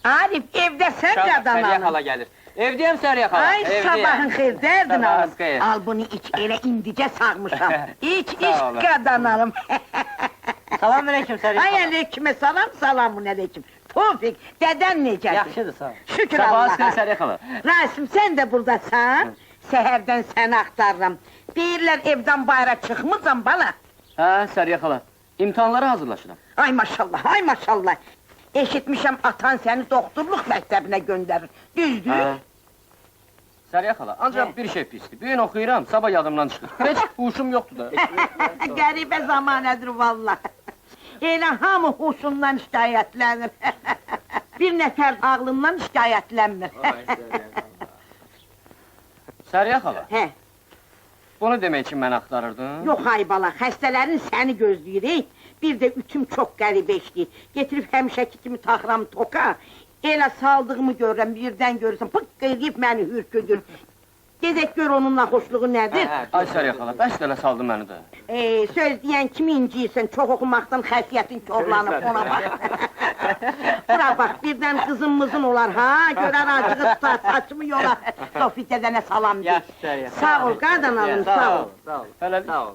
Arif, evdəsən qadan Səriyə alım. xala gəlir. Evdəyəm Səriyə xala. Ay, sabahın xeyir, dərdin alım. Sabahınız xeyir. Al bunu iç, elə indicə sağmışam. İç, Sağ olun. qadan alım. Salam aleyküm Səriyə Ay, xala. aleykümə salam, salamun aleyküm. Tofik, dədən necədir? Yaxşıdır, sağ ol. Şükür Sabahınız xeyir Allaha. Səriyə xala. Rasim, sən də buradasan. Səhərdən səni axtarıram. Deyirlər, evdən bayra çıxmırsan bala. Hə, Səriyə xala. İmtahanlara hazırlaşıram. Ay maşallah, ay maşallah. Eşitmişəm, atan səni doktorluq məktəbinə göndərir. Düzdür? Hə. Səriyə xala, ancaq bir şey pisdir. Bir gün oxuyuram, sabah yadımdan çıxır. Heç huşum yoxdur da. Qəribə zamanədir vallah. Elə hamı huşundan şikayətlənir. Bir nəfər ağlından şikayətlənmir. Səriyə xala, Hə, bunu demək üçün məni axtarırdın? yox ay bala, xəstələrin səni gözləyirik. Bir də ütüm çox qəribə işləyir. Getirib həmişəki kimi taxıram toka. Elə saldığımı görürəm, birdən görürsən, pıqq edib məni hürküdür. Gedək gör onunla xoşluğu nədir? Ay Səriyə xala, bəs də elə saldı məni də. Söz deyən kimi inciyirsən, çox oxumaqdan xəfiyyətin korlanıb ona bax. Bura bax, birdən qızımızın olar ha, görər acığı tutar, saçımı yolar. Sofi dədənə salam deyir. Yaxşı Səriyə. Sağ ol, qadan alım, sağ ol. Sağ ol. Hələ sağ ol.